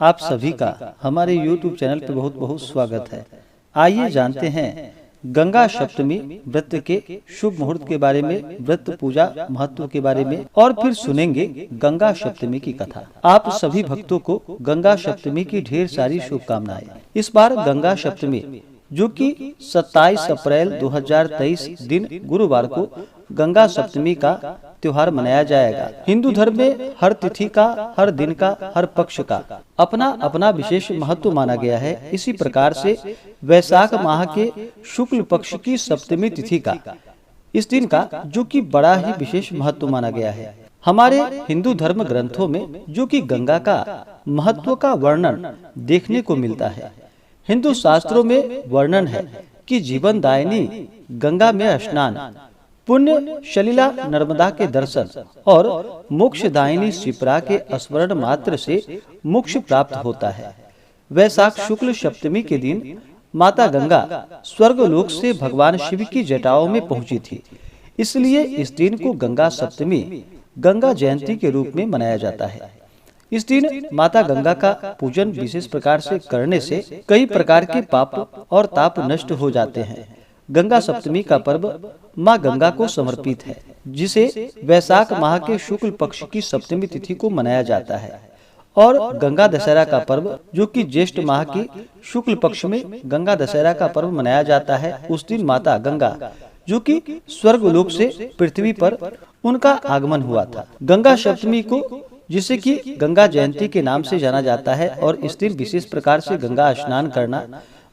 आप सभी का हमारे YouTube चैनल पर बहुत बहुत स्वागत है। आइए जानते हैं गंगा सप्तमी व्रत के शुभ मुहूर्त के बारे में, व्रत पूजा महत्व के बारे में, और फिर सुनेंगे गंगा सप्तमी की कथा। आप सभी भक्तों को गंगा सप्तमी की ढेर सारी शुभकामनाएं। इस बार गंगा सप्तमी जो कि 27 अप्रैल 2023 दिन गुरुवार को गंगा सप्तमी का त्योहार मनाया जाएगा। हिंदू धर्म में हर तिथि का, हर दिन का, हर पक्ष का अपना अपना विशेष महत्व माना गया है। इसी प्रकार से वैशाख माह के शुक्ल पक्ष की सप्तमी तिथि का, इस दिन का जो कि बड़ा ही विशेष महत्व माना गया है। हमारे हिंदू धर्म ग्रंथों में जो कि गंगा का महत्व का वर्णन देखने को मिलता है। हिंदू शास्त्रों में वर्णन है कि जीवनदायिनी गंगा में स्नान, पुण्य सलिला नर्मदा के दर्शन और मोक्षदायिनी शिप्रा के स्मरण मात्र से मोक्ष प्राप्त होता है। वैशाख शुक्ल सप्तमी के दिन माता गंगा स्वर्गलोक से भगवान शिव की जटाओं में पहुंची थी। इसलिए इस दिन को गंगा सप्तमी, गंगा जयंती के रूप में मनाया जाता है। इस दिन माता गंगा का पूजन विशेष प्रकार से करने से कई प्रकार के पाप और ताप नष्ट हो जाते हैं। गंगा सप्तमी का पर्व माँ गंगा को समर्पित है, जिसे वैशाख माह के शुक्ल पक्ष की सप्तमी तिथि को मनाया जाता है। और गंगा दशहरा का पर्व जो कि ज्येष्ठ माह की शुक्ल पक्ष में गंगा दशहरा का पर्व मनाया जाता है। उस दिन माता गंगा जो कि स्वर्गलोक से पृथ्वी पर उनका आगमन हुआ था। गंगा सप्तमी को जिसे कि गंगा जयंती के नाम से जाना जाता है, और इस दिन विशेष प्रकार से गंगा स्नान करना,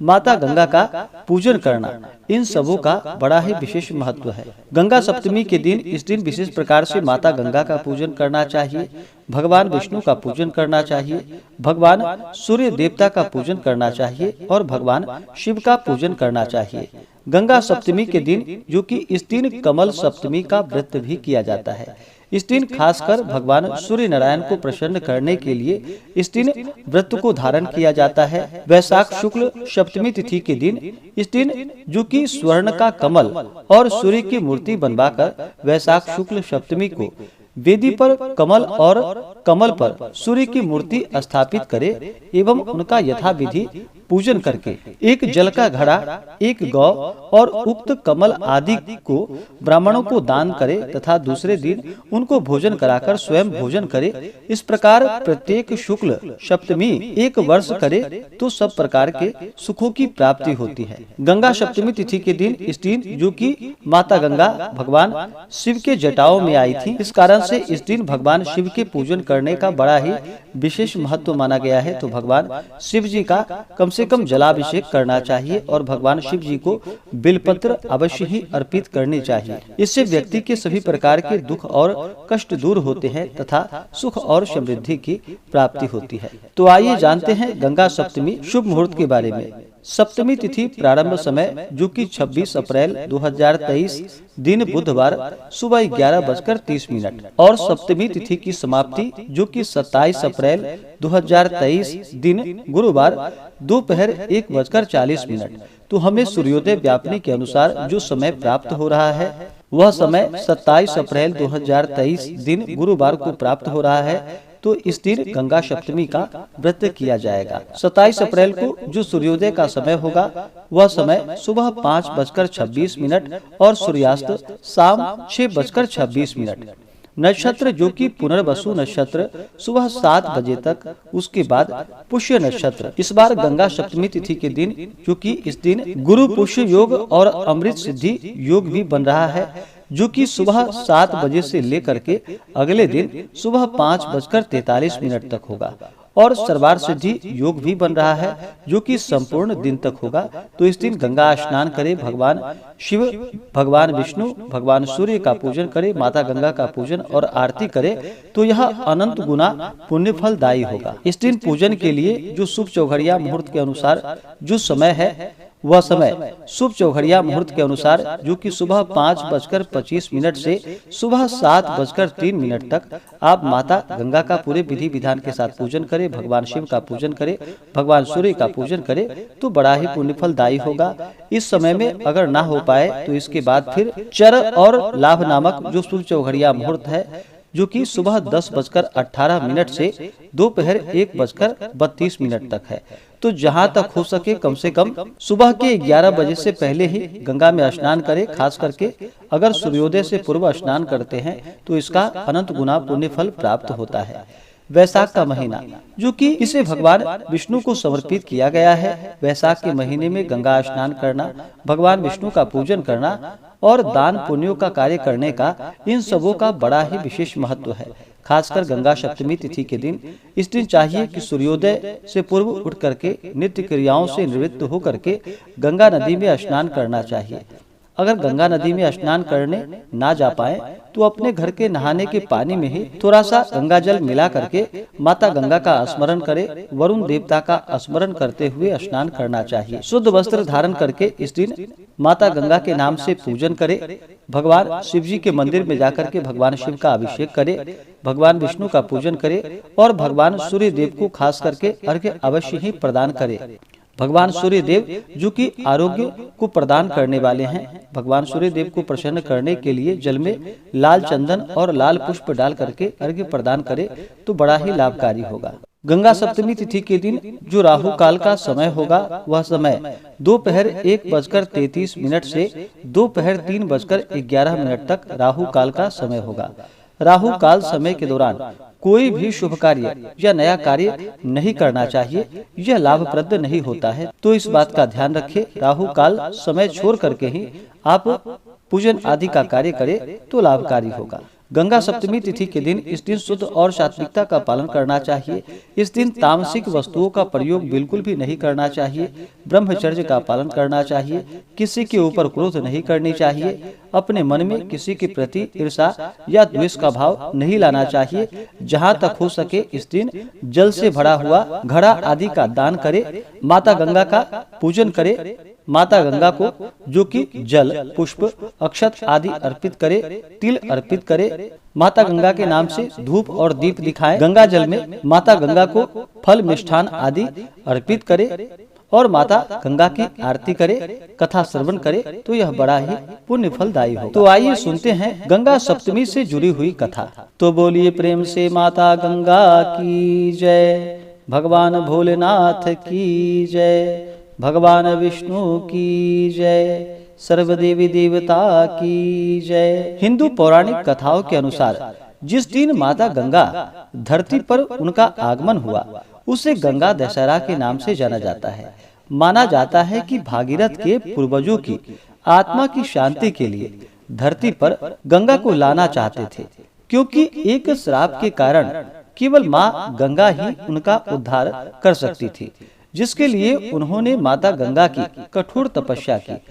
माता गंगा का पूजन करना, इन सबों का बड़ा ही विशेष महत्व है। गंगा सप्तमी के दिन, इस दिन विशेष प्रकार से माता गंगा का पूजन करना चाहिए, भगवान विष्णु का पूजन करना चाहिए, भगवान सूर्य देवता का पूजन करना चाहिए और भगवान शिव का पूजन करना चाहिए। गंगा सप्तमी के दिन जो कि इस दिन कमल सप्तमी का व्रत भी किया जाता है। इस दिन खासकर भगवान सूर्य नारायण को प्रसन्न करने के लिए इस दिन व्रत को धारण किया जाता है। वैशाख शुक्ल सप्तमी तिथि के दिन, इस दिन जो कि स्वर्ण का कमल और सूर्य की मूर्ति बनवाकर वैशाख शुक्ल सप्तमी को वेदी पर कमल और कमल पर सूर्य की मूर्ति स्थापित करे एवं उनका यथाविधि पूजन करके एक जल का घड़ा, एक गौ और उक्त कमल आदि को ब्राह्मणों को दान करे तथा दूसरे दिन उनको भोजन कराकर स्वयं भोजन करे। इस प्रकार प्रत्येक शुक्ल सप्तमी एक वर्ष करे तो सब प्रकार के सुखों की प्राप्ति होती है। गंगा सप्तमी तिथि के दिन, इस दिन जो कि माता गंगा भगवान शिव के जटाओं में आई थी, इस कारण से इस दिन भगवान शिव के पूजन करने का बड़ा ही विशेष महत्व माना गया है। तो भगवान शिव जी का कम से कम जलाभिषेक करना चाहिए और भगवान शिव जी को बिलपत्र अवश्य ही अर्पित करनी चाहिए। इससे व्यक्ति के सभी प्रकार के दुख और कष्ट दूर होते हैं तथा सुख और समृद्धि की प्राप्ति होती है। तो आइए जानते हैं गंगा सप्तमी शुभ मुहूर्त के बारे में। सप्तमी तिथि प्रारंभ समय जो कि 26 अप्रैल 2023 दिन बुधवार सुबह 11:30 और सप्तमी तिथि की समाप्ति जो कि 27 अप्रैल 2023 दिन गुरुवार दोपहर 1:40। तो हमें सूर्योदय व्यापनी के अनुसार जो समय प्राप्त हो रहा है वह समय 27 अप्रैल 2023 दिन गुरुवार को प्राप्त हो रहा है। तो इस दिन गंगा सप्तमी का व्रत किया जाएगा। 27 अप्रैल को जो सूर्योदय का समय होगा वह समय सुबह 5:26 और सूर्यास्त शाम 6:26। नक्षत्र जो कि पुनर्वसु नक्षत्र सुबह 7 बजे तक, उसके बाद पुष्य नक्षत्र। इस बार गंगा सप्तमी तिथि के दिन जो कि इस दिन गुरु पुष्य योग और अमृत सिद्धि योग भी बन रहा है, जो कि सुबह 7 बजे से लेकर के अगले दिन सुबह 5:43 तक होगा। और सर्वार्थ सिद्धि योग भी बन रहा है जो कि संपूर्ण दिन तक होगा। तो इस दिन गंगा स्नान करे, भगवान शिव, भगवान विष्णु, भगवान सूर्य का पूजन करे, माता गंगा का पूजन और आरती करे तो यह अनंत गुना पुण्य फलदायी होगा। इस दिन पूजन के लिए जो शुभ चौघड़िया मुहूर्त के अनुसार जो समय है वह समय शुभ चौघड़िया मुहूर्त के अनुसार जो कि सुबह 5:25 से सुबह 7:03 तक आप माता गंगा का पूरे विधि विधान के साथ पूजन करें, भगवान शिव का पूजन करें, भगवान सूर्य का पूजन करें तो बड़ा ही पुण्य फलदायी होगा। इस समय में अगर ना हो पाए तो इसके बाद फिर चर और लाभ नामक जो शुभ चौघड़िया मुहूर्त है जो कि सुबह 10:18 से दोपहर 1:32 तक है। तो जहाँ तक हो सके कम से कम सुबह के 11 बजे से पहले ही गंगा में स्नान करें। खास करके अगर सूर्योदय से पूर्व स्नान करते हैं तो इसका अनंत गुना पुण्य फल प्राप्त होता है। वैशाख का महीना, जो कि इसे भगवान विष्णु को समर्पित किया गया है। वैशाख के महीने में गंगा स्नान करना, भगवान विष्णु का पूजन करना और दान पुण्यों का कार्य करने का, इन सबों का बड़ा ही विशेष महत्व है। खासकर गंगा सप्तमी तिथि के दिन इस दिन चाहिए कि सूर्योदय से पूर्व उठ करके नित्य क्रियाओं से निवृत्त होकर के गंगा नदी में स्नान करना चाहिए। अगर गंगा नदी में स्नान करने ना जा पाए तो अपने घर के नहाने के पानी में ही थोड़ा सा गंगा जल मिला करके माता गंगा का स्मरण करे, वरुण देवता का स्मरण करते हुए स्नान करना चाहिए। शुद्ध वस्त्र धारण करके इस दिन माता गंगा के नाम से पूजन करे। भगवान शिव जी के मंदिर में जाकर के भगवान शिव का अभिषेक करे, भगवान विष्णु का पूजन करे और भगवान सूर्य देव को खास करके अर्घ्य अवश्य ही प्रदान करे। भगवान सूर्य देव जो कि आरोग्य को प्रदान करने वाले हैं, भगवान सूर्य देव को प्रसन्न करने के लिए जल में लाल चंदन और लाल पुष्प डाल करके अर्घ्य प्रदान करे तो बड़ा ही लाभकारी होगा। गंगा सप्तमी तिथि के दिन जो राहु काल का समय होगा, वह समय दोपहर 1:33 से दोपहर 3:11 तक राहु काल का समय होगा। राहु काल समय के दौरान कोई भी शुभ कार्य या नया कार्य नहीं करना चाहिए, यह लाभप्रद नहीं होता है। तो इस बात का ध्यान रखें, राहु काल समय छोड़ करके ही आप पूजन आदि का कार्य करें तो लाभकारी होगा। गंगा सप्तमी तिथि के दिन इस दिन शुद्ध और सात्विकता का पालन करना चाहिए। इस दिन तामसिक वस्तुओं का प्रयोग बिल्कुल भी नहीं करना चाहिए। ब्रह्मचर्य का पालन करना चाहिए। किसी के ऊपर क्रोध नहीं करनी चाहिए। अपने मन में किसी के प्रति ईर्षा या द्वेष का भाव नहीं लाना चाहिए। जहाँ तक हो सके इस दिन जल से भरा हुआ घड़ा आदि का दान करे। माता गंगा का पूजन करे। माता गंगा को जो कि जल, पुष्प, अक्षत आदि अर्पित करे, तिल अर्पित करे। माता गंगा के नाम से धूप और दीप दिखाएं। गंगा जल में माता गंगा को फल, मिष्ठान आदि अर्पित करे और माता गंगा की आरती करे, कथा श्रवण करे तो यह बड़ा ही पुण्य फलदायी हो। तो आइए सुनते हैं गंगा सप्तमी से जुड़ी हुई कथा। तो बोलिए प्रेम से माता गंगा की जय, भगवान भोलेनाथ की जय, भगवान विष्णु की जय, सर्वदेवी देवता की जय। हिंदू पौराणिक कथाओं के अनुसार जिस दिन माता गंगा धरती पर उनका आगमन हुआ उसे गंगा दशहरा के नाम से जाना जाता है। माना जाता है कि भागीरथ के पूर्वजों की आत्मा की शांति के लिए धरती पर गंगा को लाना चाहते थे, क्योंकि एक श्राप के कारण केवल माँ गंगा ही उनका उद्धार कर सकती थी, जिसके लिए उन्होंने माता गंगा की कठोर तपस्या की।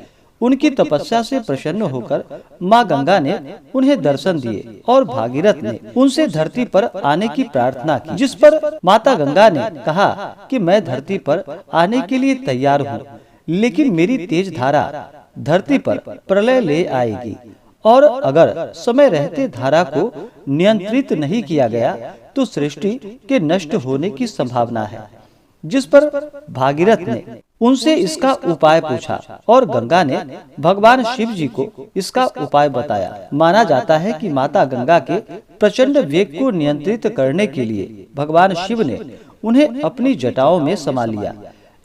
उनकी तपस्या से प्रसन्न होकर माँ गंगा ने उन्हें दर्शन दिए और भागीरथ ने उनसे धरती पर आने की प्रार्थना की, जिस पर माता गंगा ने कहा कि मैं धरती पर आने के लिए तैयार हूँ, लेकिन मेरी तेज धारा धरती पर प्रलय ले आएगी और अगर समय रहते धारा को नियंत्रित नहीं किया गया तो सृष्टि के नष्ट होने की संभावना है। जिस पर भागीरथ ने उनसे इसका उपाय पूछा और गंगा ने भगवान शिव जी को इसका उपाय बताया। माना जाता है कि माता गंगा के प्रचंड वेग को नियंत्रित करने के लिए भगवान शिव ने उन्हें अपनी जटाओं में समा लिया,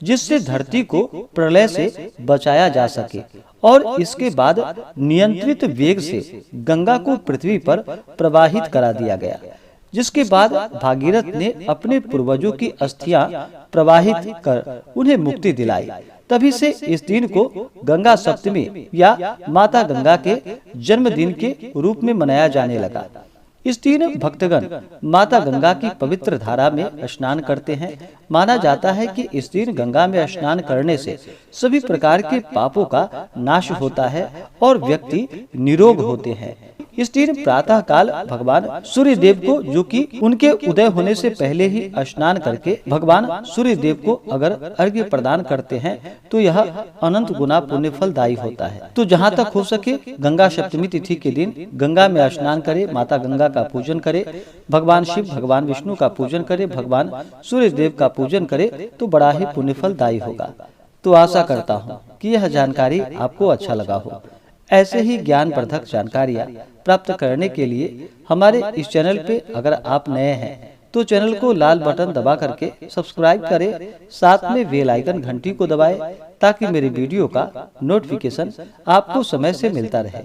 जिससे धरती को प्रलय से बचाया जा सके और इसके बाद नियंत्रित वेग से गंगा को पृथ्वी पर प्रवाहित करा दिया गया, जिसके बाद भागीरथ ने अपने पूर्वजों की अस्थियां प्रवाहित कर उन्हें मुक्ति दिलाई। तभी से इस दिन को गंगा सप्तमी या माता गंगा के जन्मदिन के रूप में मनाया जाने लगा। इस दिन भक्तगण माता गंगा की पवित्र धारा में स्नान करते हैं। माना जाता है कि इस दिन गंगा में स्नान करने से सभी प्रकार के पापों का नाश होता है और व्यक्ति निरोग होते हैं। इस दिन प्रातः काल भगवान सूर्य देव को, जो कि उनके उदय होने से पहले ही स्नान करके भगवान सूर्य देव को अगर अर्घ्य प्रदान करते हैं तो यह अनंत गुना पुण्य फलदायी होता है। तो जहाँ तक हो सके गंगा सप्तमी तिथि के दिन गंगा में स्नान करे, माता गंगा का पूजन करे, भगवान शिव, भगवान विष्णु का पूजन करे, भगवान सूर्य देव का पूजन करे तो बड़ा ही पुण्य फलदायी होगा। तो आशा करता हूँ कि यह जानकारी आपको अच्छा लगा हो। ऐसे ही ज्ञानवर्धक जानकारियाँ प्राप्त करने के लिए हमारे इस चैनल पे अगर आप नए हैं तो चैनल को लाल बटन दबा करके सब्सक्राइब करें, साथ में बेल आइकन घंटी को दबाएं ताकि मेरे वीडियो का नोटिफिकेशन आपको समय से मिलता रहे।